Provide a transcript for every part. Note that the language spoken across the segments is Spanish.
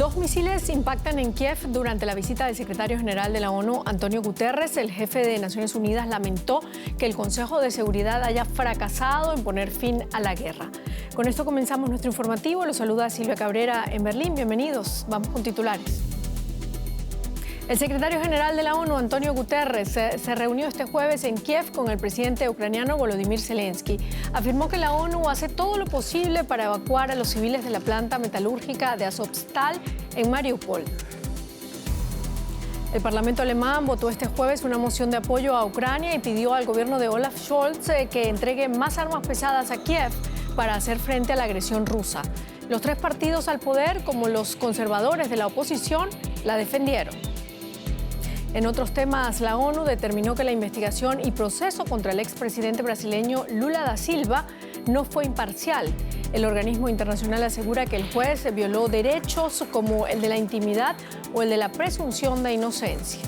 Dos misiles impactan en Kiev durante la visita del secretario general de la ONU, Antonio Guterres. El jefe de Naciones Unidas lamentó que el Consejo de Seguridad haya fracasado en poner fin a la guerra. Con esto comenzamos nuestro informativo. Los saluda Silvia Cabrera en Berlín. Bienvenidos. Vamos con titulares. El secretario general de la ONU, Antonio Guterres, se reunió este jueves en Kiev con el presidente ucraniano Volodymyr Zelensky. Afirmó que la ONU hace todo lo posible para evacuar a los civiles de la planta metalúrgica de Azovstal en Mariupol. El Parlamento alemán votó este jueves una moción de apoyo a Ucrania y pidió al gobierno de Olaf Scholz que entregue más armas pesadas a Kiev para hacer frente a la agresión rusa. Los tres partidos al poder, como los conservadores de la oposición, la defendieron. En otros temas, la ONU determinó que la investigación y proceso contra el expresidente brasileño Lula da Silva no fue imparcial. El organismo internacional asegura que el juez violó derechos como el de la intimidad o el de la presunción de inocencia.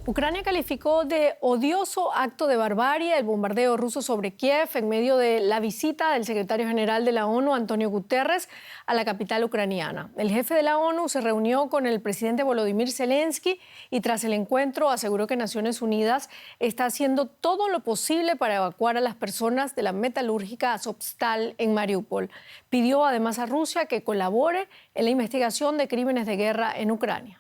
Ucrania calificó de odioso acto de barbarie el bombardeo ruso sobre Kiev en medio de la visita del secretario general de la ONU, Antonio Guterres, a la capital ucraniana. El jefe de la ONU se reunió con el presidente Volodymyr Zelensky y tras el encuentro aseguró que Naciones Unidas está haciendo todo lo posible para evacuar a las personas de la metalúrgica Azovstal en Mariupol. Pidió además a Rusia que colabore en la investigación de crímenes de guerra en Ucrania.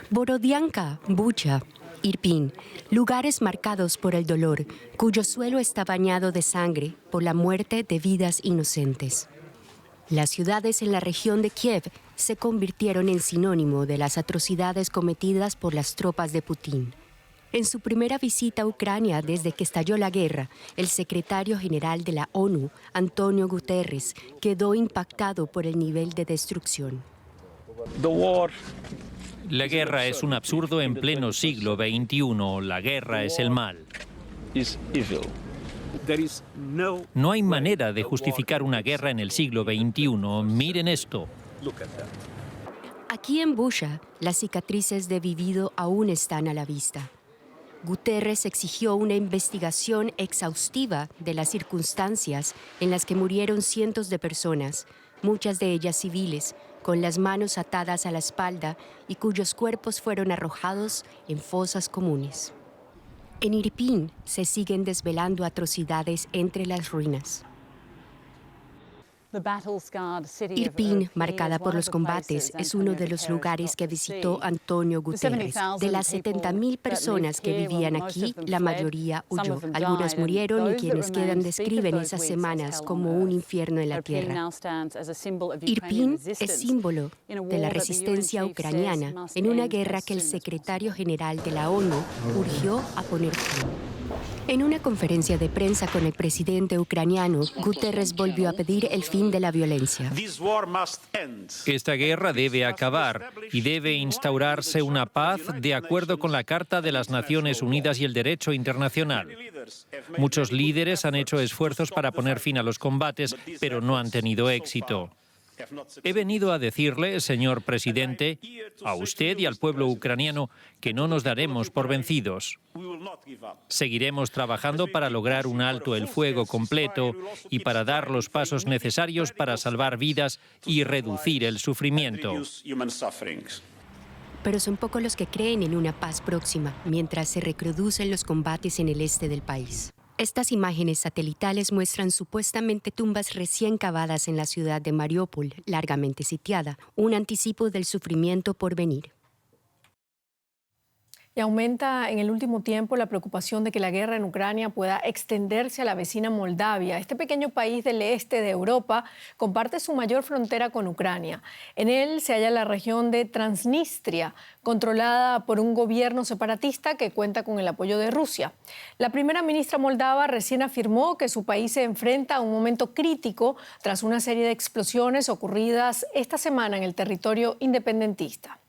Borodianka, Bucha, Irpin, lugares marcados por el dolor, cuyo suelo está bañado de sangre por la muerte de vidas inocentes. Las ciudades en la región de Kiev se convirtieron en sinónimo de las atrocidades cometidas por las tropas de Putin. En su primera visita a Ucrania desde que estalló la guerra, el secretario general de la ONU, Antonio Guterres, quedó impactado por el nivel de destrucción. La guerra es un absurdo en pleno siglo XXI. La guerra es el mal. No hay manera de justificar una guerra en el siglo XXI. Miren esto. Aquí en Bucha, las cicatrices de vivido aún están a la vista. Guterres exigió una investigación exhaustiva de las circunstancias en las que murieron cientos de personas, muchas de ellas civiles, con las manos atadas a la espalda y cuyos cuerpos fueron arrojados en fosas comunes. En Irpin se siguen desvelando atrocidades entre las ruinas. Irpin, marcada por los combates, es uno de los lugares que visitó Antonio Guterres. De las 70,000 personas que vivían aquí, la mayoría huyó. Algunas murieron y quienes quedan describen esas semanas como un infierno en la tierra. Irpin es símbolo de la resistencia ucraniana en una guerra que el secretario general de la ONU urgió a poner fin. En una conferencia de prensa con el presidente ucraniano, Guterres volvió a pedir el fin de la violencia. Esta guerra debe acabar y debe instaurarse una paz de acuerdo con la Carta de las Naciones Unidas y el derecho internacional. Muchos líderes han hecho esfuerzos para poner fin a los combates, pero no han tenido éxito. He venido a decirle, señor presidente, a usted y al pueblo ucraniano, que no nos daremos por vencidos. Seguiremos trabajando para lograr un alto el fuego completo y para dar los pasos necesarios para salvar vidas y reducir el sufrimiento. Pero son pocos los que creen en una paz próxima, mientras se recrudecen los combates en el este del país. Estas imágenes satelitales muestran supuestamente tumbas recién cavadas en la ciudad de Mariupol, largamente sitiada, un anticipo del sufrimiento por venir. Y aumenta en el último tiempo la preocupación de que la guerra en Ucrania pueda extenderse a la vecina Moldavia. Este pequeño país del este de Europa comparte su mayor frontera con Ucrania. En él se halla la región de Transnistria, controlada por un gobierno separatista que cuenta con el apoyo de Rusia. La primera ministra moldava recién afirmó que su país se enfrenta a un momento crítico tras una serie de explosiones ocurridas esta semana en el territorio independentista.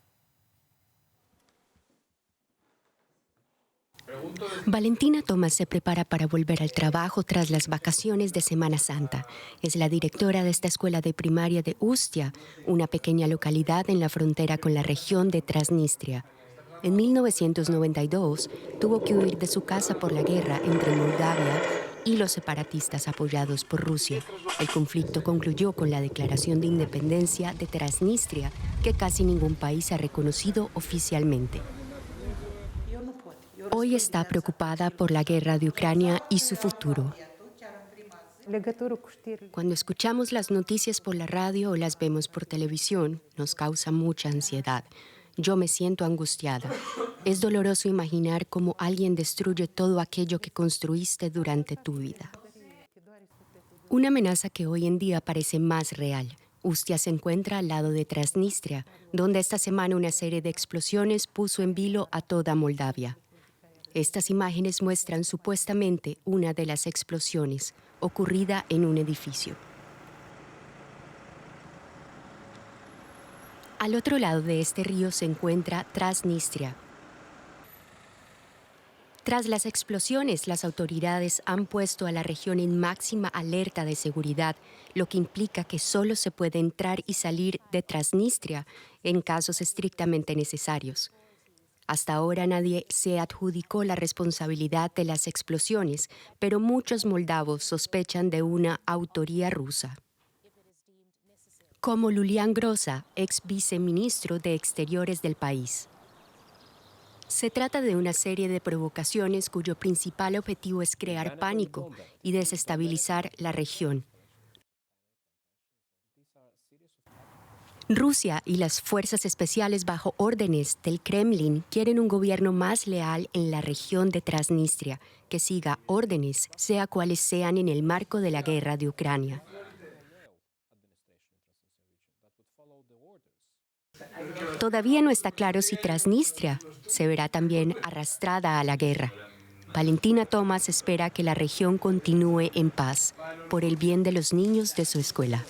Valentina Tomás se prepara para volver al trabajo tras las vacaciones de Semana Santa. Es la directora de esta escuela de primaria de Ustia, una pequeña localidad en la frontera con la región de Transnistria. En 1992 tuvo que huir de su casa por la guerra entre Moldavia y los separatistas apoyados por Rusia. El conflicto concluyó con la declaración de independencia de Transnistria, que casi ningún país ha reconocido oficialmente. Hoy está preocupada por la guerra de Ucrania y su futuro. Cuando escuchamos las noticias por la radio o las vemos por televisión, nos causa mucha ansiedad. Yo me siento angustiada. Es doloroso imaginar cómo alguien destruye todo aquello que construiste durante tu vida. Una amenaza que hoy en día parece más real. Ustia se encuentra al lado de Transnistria, donde esta semana una serie de explosiones puso en vilo a toda Moldavia. Estas imágenes muestran supuestamente una de las explosiones ocurrida en un edificio. Al otro lado de este río se encuentra Transnistria. Tras las explosiones, las autoridades han puesto a la región en máxima alerta de seguridad, lo que implica que solo se puede entrar y salir de Transnistria en casos estrictamente necesarios. Hasta ahora nadie se adjudicó la responsabilidad de las explosiones, pero muchos moldavos sospechan de una autoría rusa. Como Iulian Groza, ex viceministro de Exteriores del país. Se trata de una serie de provocaciones cuyo principal objetivo es crear pánico y desestabilizar la región. Rusia y las fuerzas especiales bajo órdenes del Kremlin quieren un gobierno más leal en la región de Transnistria, que siga órdenes, sea cuales sean, en el marco de la guerra de Ucrania. Todavía no está claro si Transnistria se verá también arrastrada a la guerra. Valentina Tomás espera que la región continúe en paz, por el bien de los niños de su escuela.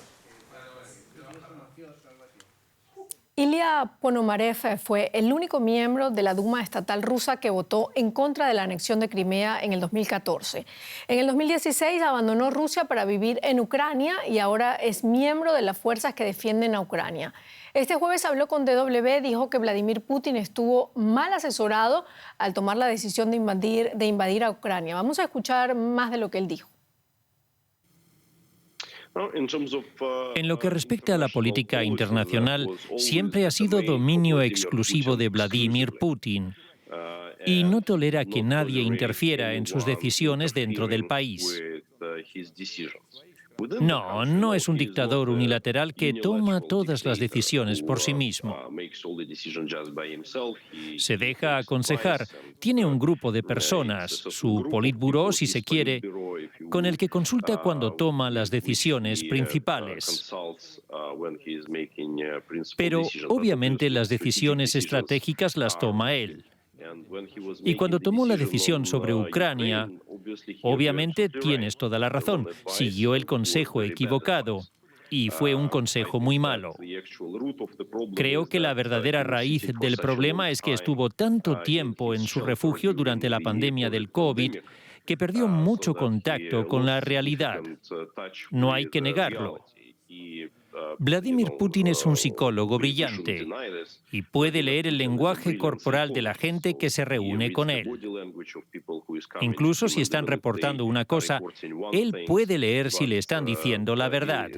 Ilya Ponomarev fue el único miembro de la Duma estatal rusa que votó en contra de la anexión de Crimea en el 2014. En el 2016 abandonó Rusia para vivir en Ucrania y ahora es miembro de las fuerzas que defienden a Ucrania. Este jueves habló con DW, dijo que Vladimir Putin estuvo mal asesorado al tomar la decisión de invadir a Ucrania. Vamos a escuchar más de lo que él dijo. En lo que respecta a la política internacional, siempre ha sido dominio exclusivo de Vladimir Putin y no tolera que nadie interfiera en sus decisiones dentro del país. No es un dictador unilateral que toma todas las decisiones por sí mismo. Se deja aconsejar, tiene un grupo de personas, su politburó si se quiere, con el que consulta cuando toma las decisiones principales. Pero obviamente las decisiones estratégicas las toma él. Y cuando tomó la decisión sobre Ucrania, obviamente tienes toda la razón, siguió el consejo equivocado y fue un consejo muy malo. Creo que la verdadera raíz del problema es que estuvo tanto tiempo en su refugio durante la pandemia del COVID que perdió mucho contacto con la realidad. No hay que negarlo. Vladimir Putin es un psicólogo brillante y puede leer el lenguaje corporal de la gente que se reúne con él. Incluso si están reportando una cosa, él puede leer si le están diciendo la verdad.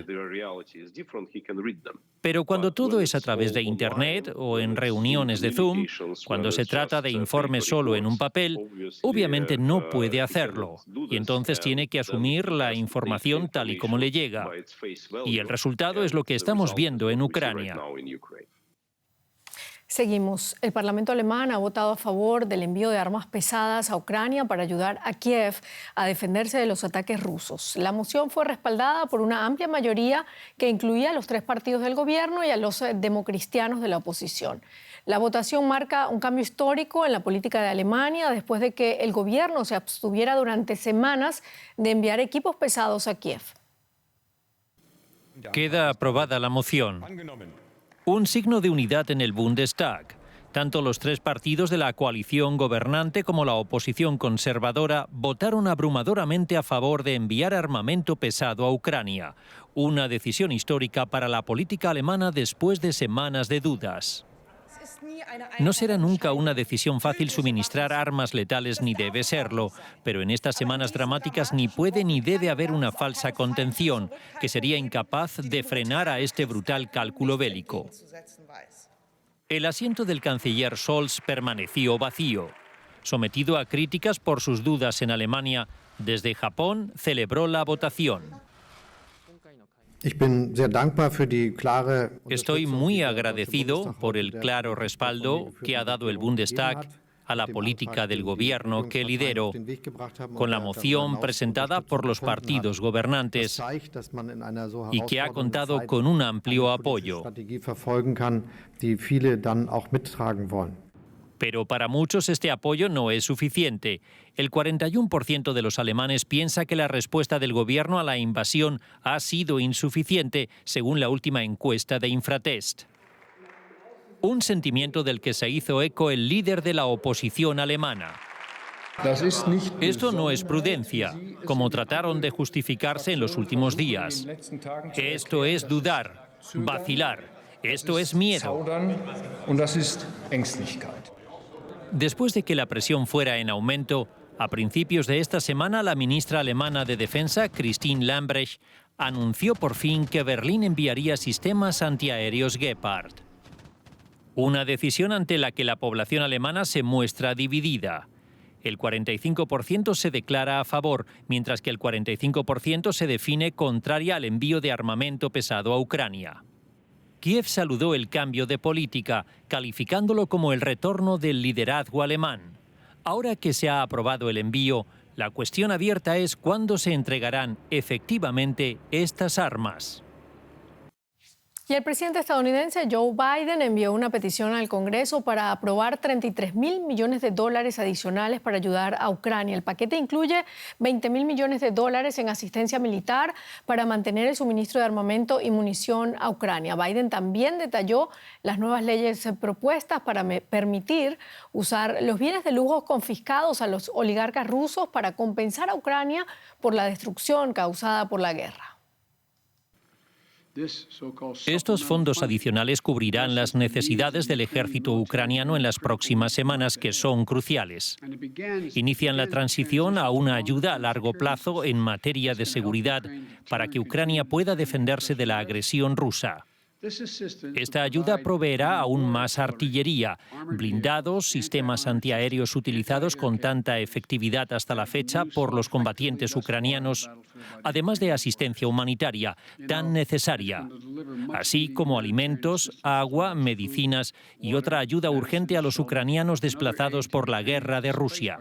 Pero cuando todo es a través de Internet o en reuniones de Zoom, cuando se trata de informes solo en un papel, obviamente no puede hacerlo y entonces tiene que asumir la información tal y como le llega. Y el resultado es lo que estamos viendo en Ucrania. Seguimos. El Parlamento alemán ha votado a favor del envío de armas pesadas a Ucrania para ayudar a Kiev a defenderse de los ataques rusos. La moción fue respaldada por una amplia mayoría que incluía a los 3 partidos del gobierno y a los democristianos de la oposición. La votación marca un cambio histórico en la política de Alemania después de que el gobierno se abstuviera durante semanas de enviar equipos pesados a Kiev. Queda aprobada la moción. Un signo de unidad en el Bundestag. Tanto los 3 partidos de la coalición gobernante como la oposición conservadora votaron abrumadoramente a favor de enviar armamento pesado a Ucrania. Una decisión histórica para la política alemana después de semanas de dudas. No será nunca una decisión fácil suministrar armas letales ni debe serlo, pero en estas semanas dramáticas ni puede ni debe haber una falsa contención, que sería incapaz de frenar a este brutal cálculo bélico. El asiento del canciller Scholz permaneció vacío. Sometido a críticas por sus dudas en Alemania, desde Japón celebró la votación. Estoy muy agradecido por el claro respaldo que ha dado el Bundestag a la política del gobierno que lidero, con la moción presentada por los partidos gobernantes y que ha contado con un amplio apoyo. Pero para muchos este apoyo no es suficiente. El 41% de los alemanes piensa que la respuesta del gobierno a la invasión ha sido insuficiente, según la última encuesta de Infratest. Un sentimiento del que se hizo eco el líder de la oposición alemana. Esto no es prudencia, como trataron de justificarse en los últimos días. Esto es dudar, vacilar. Esto es miedo. Después de que la presión fuera en aumento, a principios de esta semana la ministra alemana de Defensa, Christine Lambrecht, anunció por fin que Berlín enviaría sistemas antiaéreos Gepard. Una decisión ante la que la población alemana se muestra dividida. El 45% se declara a favor, mientras que el 45% se define contraria al envío de armamento pesado a Ucrania. Kiev saludó el cambio de política, calificándolo como el retorno del liderazgo alemán. Ahora que se ha aprobado el envío, la cuestión abierta es cuándo se entregarán efectivamente estas armas. Y el presidente estadounidense Joe Biden envió una petición al Congreso para aprobar $33.000 millones adicionales para ayudar a Ucrania. El paquete incluye $20.000 millones en asistencia militar para mantener el suministro de armamento y munición a Ucrania. Biden también detalló las nuevas leyes propuestas para permitir usar los bienes de lujo confiscados a los oligarcas rusos para compensar a Ucrania por la destrucción causada por la guerra. Estos fondos adicionales cubrirán las necesidades del ejército ucraniano en las próximas semanas, que son cruciales. Inician la transición a una ayuda a largo plazo en materia de seguridad para que Ucrania pueda defenderse de la agresión rusa. Esta ayuda proveerá aún más artillería, blindados, sistemas antiaéreos utilizados con tanta efectividad hasta la fecha por los combatientes ucranianos, además de asistencia humanitaria tan necesaria, así como alimentos, agua, medicinas y otra ayuda urgente a los ucranianos desplazados por la guerra de Rusia.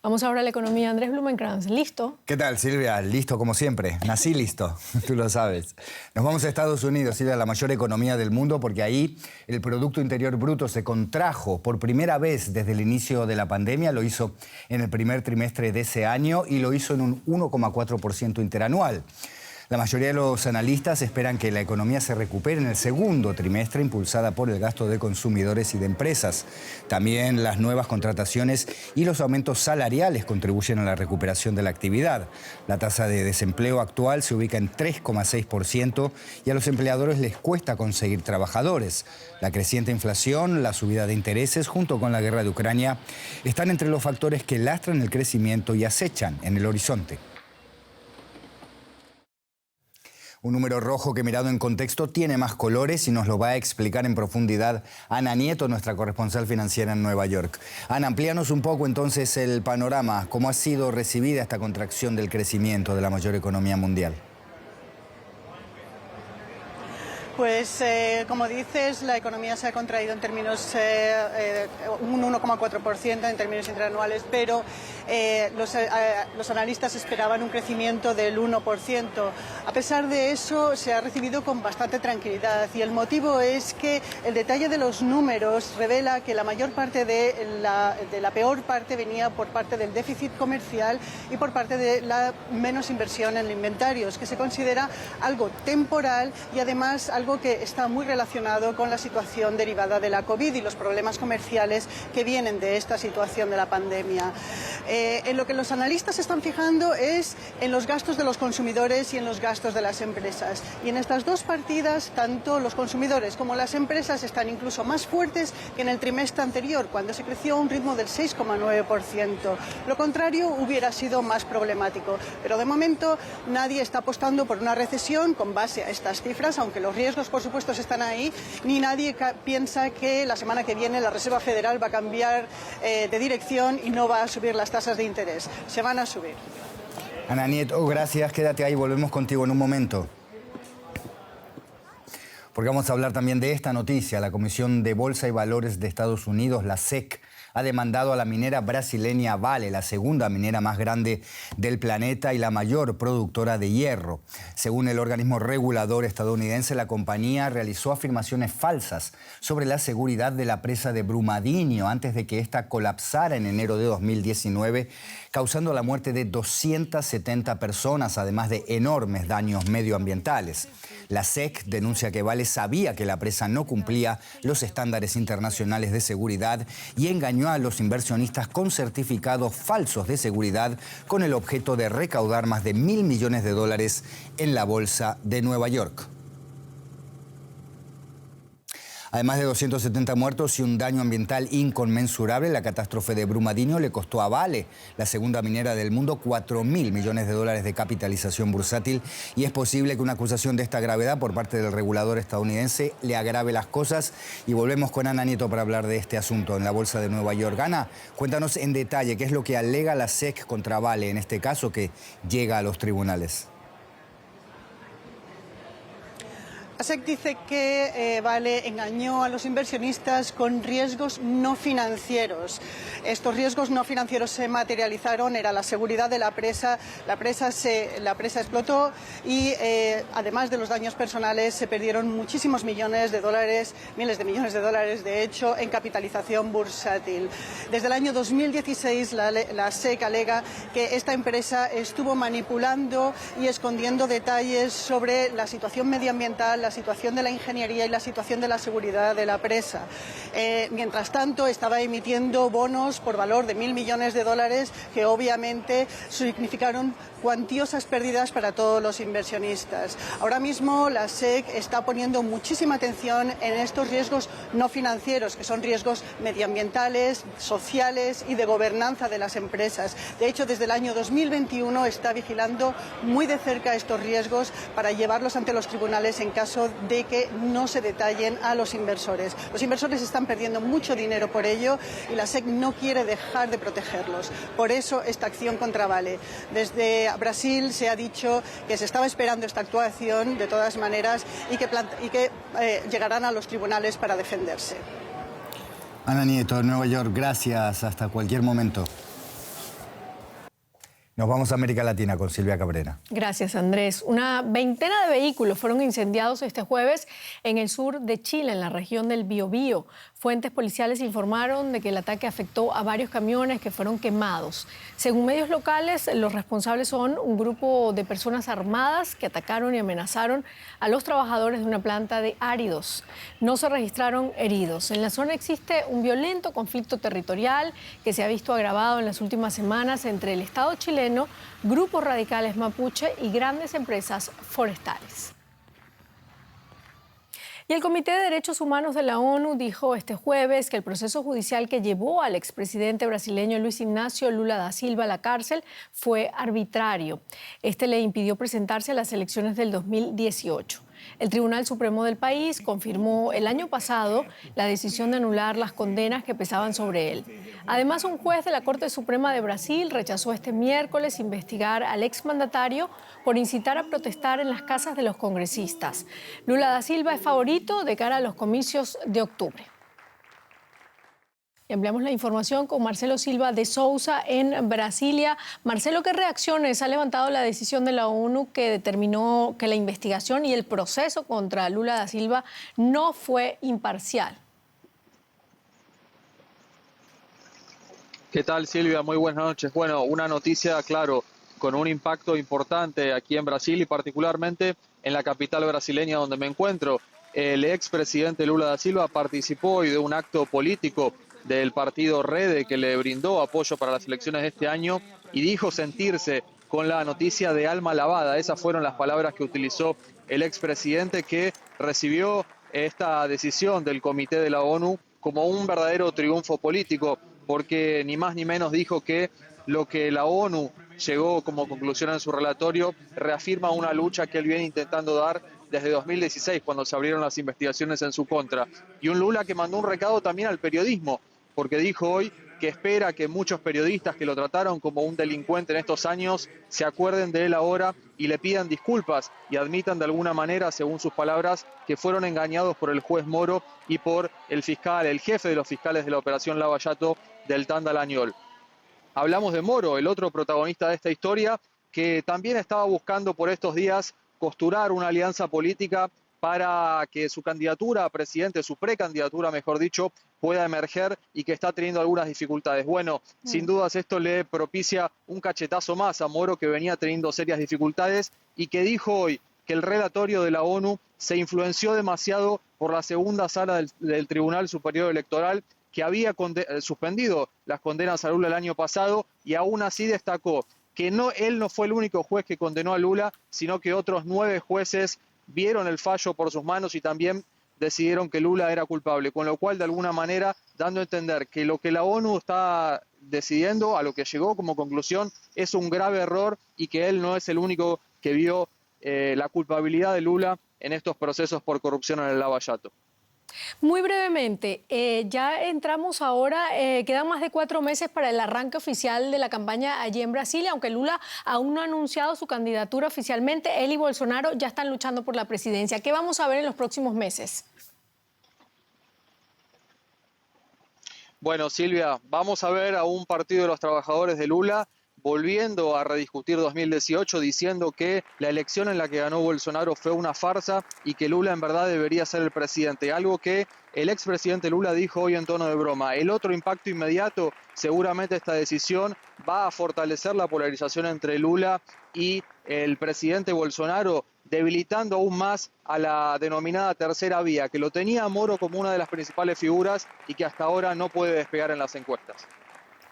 Vamos ahora a la economía. Andrés Blumenkrantz, ¿listo? ¿Qué tal, Silvia? Listo como siempre. Nací listo, tú lo sabes. Nos vamos a Estados Unidos, Silvia, la mayor economía del mundo, porque ahí el Producto Interior Bruto se contrajo por primera vez desde el inicio de la pandemia. Lo hizo en el primer trimestre de ese año y lo hizo en un 1,4% interanual. La mayoría de los analistas esperan que la economía se recupere en el segundo trimestre, impulsada por el gasto de consumidores y de empresas. También las nuevas contrataciones y los aumentos salariales contribuyen a la recuperación de la actividad. La tasa de desempleo actual se ubica en 3,6% y a los empleadores les cuesta conseguir trabajadores. La creciente inflación, la subida de intereses, junto con la guerra de Ucrania, están entre los factores que lastran el crecimiento y acechan en el horizonte. Un número rojo que, mirado en contexto, tiene más colores y nos lo va a explicar en profundidad Ana Nieto, nuestra corresponsal financiera en Nueva York. Ana, amplíanos un poco entonces el panorama. ¿Cómo ha sido recibida esta contracción del crecimiento de la mayor economía mundial? Pues, como dices, la economía se ha contraído en términos, un 1,4% en términos interanuales, pero los analistas esperaban un crecimiento del 1%. A pesar de eso, se ha recibido con bastante tranquilidad y el motivo es que el detalle de los números revela que la mayor parte de la peor parte venía por parte del déficit comercial y por parte de la menos inversión en inventarios, que se considera algo temporal y además algo algo que está muy relacionado con la situación derivada de la COVID y los problemas comerciales que vienen de esta situación de la pandemia. En lo que los analistas se están fijando es en los gastos de los consumidores y en los gastos de las empresas. Y en estas dos partidas, tanto los consumidores como las empresas están incluso más fuertes que en el trimestre anterior, cuando se creció a un ritmo del 6,9%. Lo contrario hubiera sido más problemático. Pero de momento nadie está apostando por una recesión con base a estas cifras, aunque los riesgos, por supuesto, están ahí, ni nadie piensa que la semana que viene la Reserva Federal va a cambiar de dirección y no va a subir las tasas de interés. Se van a subir. Ana Nieto, gracias. Quédate ahí, volvemos contigo en un momento. Porque vamos a hablar también de esta noticia. La Comisión de Bolsa y Valores de Estados Unidos, la SEC, ha demandado a la minera brasileña Vale, la segunda minera más grande del planeta y la mayor productora de hierro. Según el organismo regulador estadounidense, la compañía realizó afirmaciones falsas sobre la seguridad de la presa de Brumadinho antes de que ésta colapsara en enero de 2019, causando la muerte de 270 personas, además de enormes daños medioambientales. La SEC denuncia que Vale sabía que la presa no cumplía los estándares internacionales de seguridad y engañó a los inversionistas con certificados falsos de seguridad con el objeto de recaudar más de $1.000 millones en la bolsa de Nueva York. Además de 270 muertos y un daño ambiental inconmensurable, la catástrofe de Brumadinho le costó a Vale, la segunda minera del mundo, $4.000 millones de capitalización bursátil, y es posible que una acusación de esta gravedad por parte del regulador estadounidense le agrave las cosas. Y volvemos con Ana Nieto para hablar de este asunto en la bolsa de Nueva York. Ana, cuéntanos en detalle qué es lo que alega la SEC contra Vale en este caso que llega a los tribunales. La SEC dice que Vale engañó a los inversionistas con riesgos no financieros. Estos riesgos no financieros se materializaron, era la seguridad de la presa. La presa explotó y además de los daños personales se perdieron muchísimos millones de dólares, miles de millones de dólares de hecho, en capitalización bursátil. Desde el año 2016 la SEC alega que esta empresa estuvo manipulando y escondiendo detalles sobre la situación medioambiental, la situación de la ingeniería y la situación de la seguridad de la presa. Mientras tanto, estaba emitiendo bonos por valor de $1.000 millones que obviamente significaron cuantiosas pérdidas para todos los inversionistas. Ahora mismo la SEC está poniendo muchísima atención en estos riesgos no financieros, que son riesgos medioambientales, sociales y de gobernanza de las empresas. De hecho, desde el año 2021 está vigilando muy de cerca estos riesgos para llevarlos ante los tribunales en caso de que no se detallen a los inversores. Los inversores están perdiendo mucho dinero por ello y la SEC no quiere dejar de protegerlos. Por eso esta acción contra Vale. Desde Brasil se ha dicho que se estaba esperando esta actuación de todas maneras y que llegarán a los tribunales para defenderse. Ana Nieto, Nueva York, gracias. Hasta cualquier momento. Nos vamos a América Latina con Silvia Cabrera. Gracias, Andrés. Una veintena de vehículos fueron incendiados este jueves en el sur de Chile, en la región del Biobío. Fuentes policiales informaron de que el ataque afectó a varios camiones que fueron quemados. Según medios locales, los responsables son un grupo de personas armadas que atacaron y amenazaron a los trabajadores de una planta de áridos. No se registraron heridos. En la zona existe un violento conflicto territorial que se ha visto agravado en las últimas semanas entre el Estado chileno, grupos radicales mapuche y grandes empresas forestales. Y el Comité de Derechos Humanos de la ONU dijo este jueves que el proceso judicial que llevó al expresidente brasileño Luis Ignacio Lula da Silva a la cárcel fue arbitrario. Este le impidió presentarse a las elecciones del 2018. El Tribunal Supremo del país confirmó el año pasado la decisión de anular las condenas que pesaban sobre él. Además, un juez de la Corte Suprema de Brasil rechazó este miércoles investigar al exmandatario por incitar a protestar en las casas de los congresistas. Lula da Silva es favorito de cara a los comicios de octubre. Y ampliamos la información con Marcelo Silva de Sousa en Brasilia. Marcelo, ¿qué reacciones ha levantado la decisión de la ONU que determinó que la investigación y el proceso contra Lula da Silva no fue imparcial? ¿Qué tal, Silvia? Muy buenas noches. Bueno, una noticia, claro, con un impacto importante aquí en Brasil y particularmente en la capital brasileña donde me encuentro. el expresidente Lula da Silva participó hoy de un acto político del partido Rede que le brindó apoyo para las elecciones de este año y dijo sentirse con la noticia de alma lavada. Esas fueron las palabras que utilizó el expresidente, que recibió esta decisión del Comité de la ONU como un verdadero triunfo político, porque ni más ni menos dijo que lo que la ONU llegó como conclusión en su relatorio reafirma una lucha que él viene intentando dar desde 2016, cuando se abrieron las investigaciones en su contra. Y un Lula que mandó un recado también al periodismo, porque dijo hoy que espera que muchos periodistas que lo trataron como un delincuente en estos años se acuerden de él ahora y le pidan disculpas y admitan de alguna manera, según sus palabras, que fueron engañados por el juez Moro y por el fiscal, el jefe de los fiscales de la operación Lava Jato, Deltan Dallagnol. Hablamos de Moro, el otro protagonista de esta historia, que también estaba buscando por estos días costurar una alianza política para que su candidatura a presidente, su precandidatura, mejor dicho, pueda emerger y que está teniendo algunas dificultades. Bueno, sin dudas esto le propicia un cachetazo más a Moro, que venía teniendo serias dificultades y que dijo hoy que el relatorio de la ONU se influenció demasiado por la segunda sala del Tribunal Superior Electoral, que había suspendido las condenas a Lula el año pasado, y aún así destacó que él no fue el único juez que condenó a Lula, sino que otros 9 jueces vieron el fallo por sus manos y también decidieron que Lula era culpable, con lo cual de alguna manera dando a entender que lo que la ONU está decidiendo, a lo que llegó como conclusión, es un grave error y que él no es el único que vio la culpabilidad de Lula en estos procesos por corrupción en el Lava Jato. Muy brevemente, ya entramos ahora, quedan más de 4 meses para el arranque oficial de la campaña allí en Brasil, aunque Lula aún no ha anunciado su candidatura oficialmente. Él y Bolsonaro ya están luchando por la presidencia. ¿Qué vamos a ver en los próximos meses? Bueno, Silvia, vamos a ver a un partido de los trabajadores de Lula volviendo a rediscutir 2018, diciendo que la elección en la que ganó Bolsonaro fue una farsa y que Lula en verdad debería ser el presidente, algo que el expresidente Lula dijo hoy en tono de broma. El otro impacto inmediato, seguramente esta decisión va a fortalecer la polarización entre Lula y el presidente Bolsonaro, debilitando aún más a la denominada tercera vía, que lo tenía Moro como una de las principales figuras y que hasta ahora no puede despegar en las encuestas.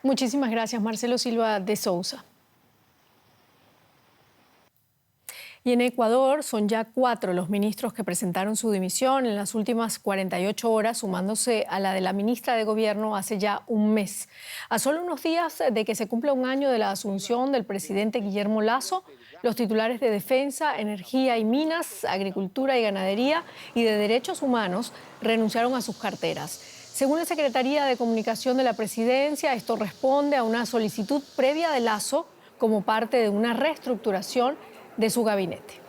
Muchísimas gracias, Marcelo Silva de Sousa. Y en Ecuador son ya 4 los ministros que presentaron su dimisión en las últimas 48 horas, sumándose a la de la ministra de Gobierno hace ya un mes. A solo unos días de que se cumpla un año de la asunción del presidente Guillermo Lasso, los titulares de Defensa, Energía y Minas, Agricultura y Ganadería y de Derechos Humanos renunciaron a sus carteras. Según la Secretaría de Comunicación de la Presidencia, esto responde a una solicitud previa de Lasso como parte de una reestructuración de su gabinete.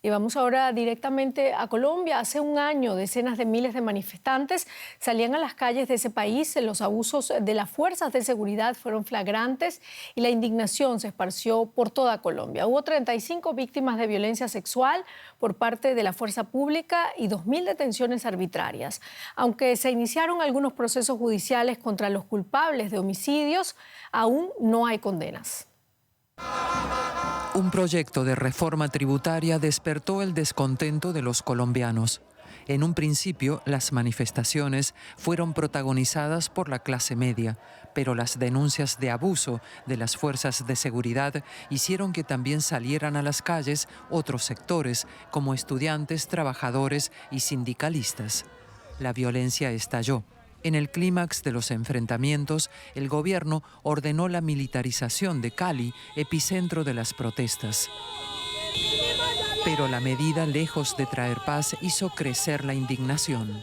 Y vamos ahora directamente a Colombia. Hace un año, decenas de miles de manifestantes salían a las calles de ese país. Los abusos de las fuerzas de seguridad fueron flagrantes y la indignación se esparció por toda Colombia. Hubo 35 víctimas de violencia sexual por parte de la fuerza pública y 2.000 detenciones arbitrarias. Aunque se iniciaron algunos procesos judiciales contra los culpables de homicidios, aún no hay condenas. Un proyecto de reforma tributaria despertó el descontento de los colombianos. En un principio, las manifestaciones fueron protagonizadas por la clase media, pero las denuncias de abuso de las fuerzas de seguridad hicieron que también salieran a las calles otros sectores, como estudiantes, trabajadores y sindicalistas. La violencia estalló. En el clímax de los enfrentamientos, el gobierno ordenó la militarización de Cali, epicentro de las protestas. Pero la medida, lejos de traer paz, hizo crecer la indignación.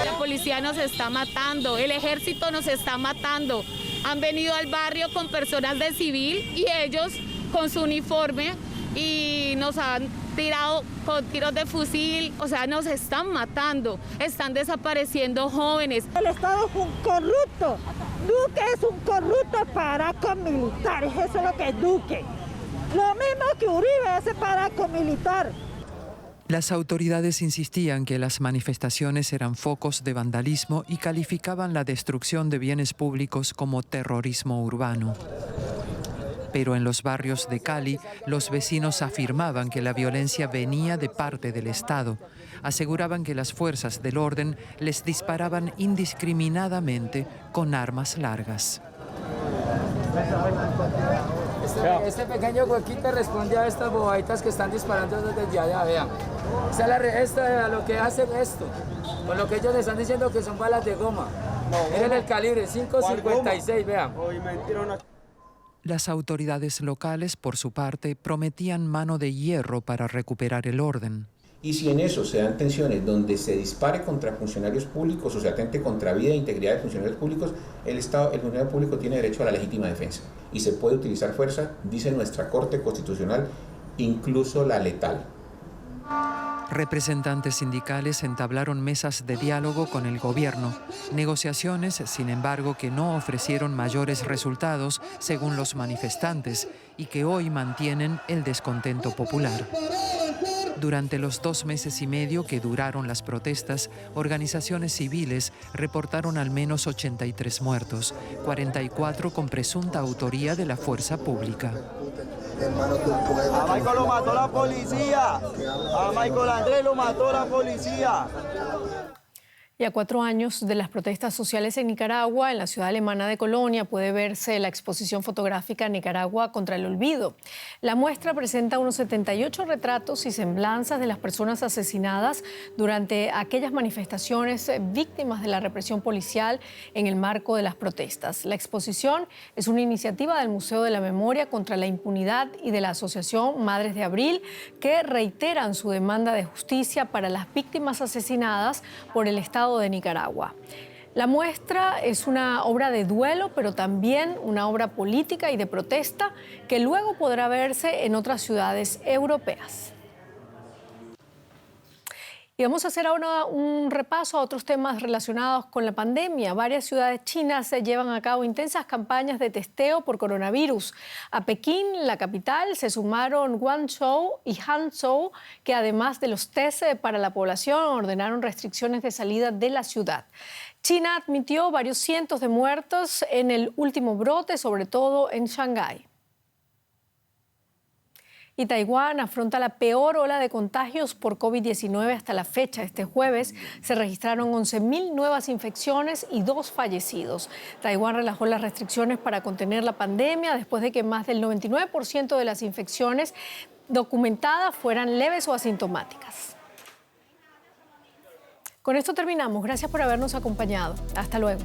La policía nos está matando, el ejército nos está matando. Han venido al barrio con personas de civil y ellos con su uniforme y nos han tirado con tiros de fusil, o sea, nos están matando, están desapareciendo jóvenes. El Estado es un corrupto, Duque es un corrupto paramilitar, eso es lo que es Duque. Lo mismo que Uribe, ese paramilitar. Las autoridades insistían que las manifestaciones eran focos de vandalismo y calificaban la destrucción de bienes públicos como terrorismo urbano. Pero en los barrios de Cali, los vecinos afirmaban que la violencia venía de parte del Estado. Aseguraban que las fuerzas del orden les disparaban indiscriminadamente con armas largas. Este pequeño huequito responde a estas bobaditas que están disparando desde allá, vean. Esta lo que hacen esto, con lo que ellos están diciendo que son balas de goma. Miren el calibre, 5.56, vean. Las autoridades locales, por su parte, prometían mano de hierro para recuperar el orden. Y si en eso se dan tensiones donde se dispare contra funcionarios públicos o se atente contra vida e integridad de funcionarios públicos, el funcionario público tiene derecho a la legítima defensa y se puede utilizar fuerza, dice nuestra Corte Constitucional, incluso la letal. Representantes sindicales entablaron mesas de diálogo con el gobierno, negociaciones, sin embargo, que no ofrecieron mayores resultados, según los manifestantes, y que hoy mantienen el descontento popular. Durante los 2 meses y medio que duraron las protestas, organizaciones civiles reportaron al menos 83 muertos, 44 con presunta autoría de la fuerza pública. A Michael lo mató la policía. A Michael Andrés lo mató la policía. Y a 4 años de las protestas sociales en Nicaragua, en la ciudad alemana de Colonia, puede verse la exposición fotográfica Nicaragua contra el olvido. La muestra presenta unos 78 retratos y semblanzas de las personas asesinadas durante aquellas manifestaciones víctimas de la represión policial en el marco de las protestas. La exposición es una iniciativa del Museo de la Memoria contra la Impunidad y de la Asociación Madres de Abril, que reiteran su demanda de justicia para las víctimas asesinadas por el Estado de Nicaragua. La muestra es una obra de duelo, pero también una obra política y de protesta que luego podrá verse en otras ciudades europeas. Y vamos a hacer ahora un repaso a otros temas relacionados con la pandemia. Varias ciudades chinas se llevan a cabo intensas campañas de testeo por coronavirus. A Pekín, la capital, se sumaron Guangzhou y Hangzhou, que además de los test para la población, ordenaron restricciones de salida de la ciudad. China admitió varios cientos de muertos en el último brote, sobre todo en Shanghái. Y Taiwán afronta la peor ola de contagios por COVID-19 hasta la fecha. Este jueves se registraron 11.000 nuevas infecciones y 2 fallecidos. Taiwán relajó las restricciones para contener la pandemia después de que más del 99% de las infecciones documentadas fueran leves o asintomáticas. Con esto terminamos. Gracias por habernos acompañado. Hasta luego.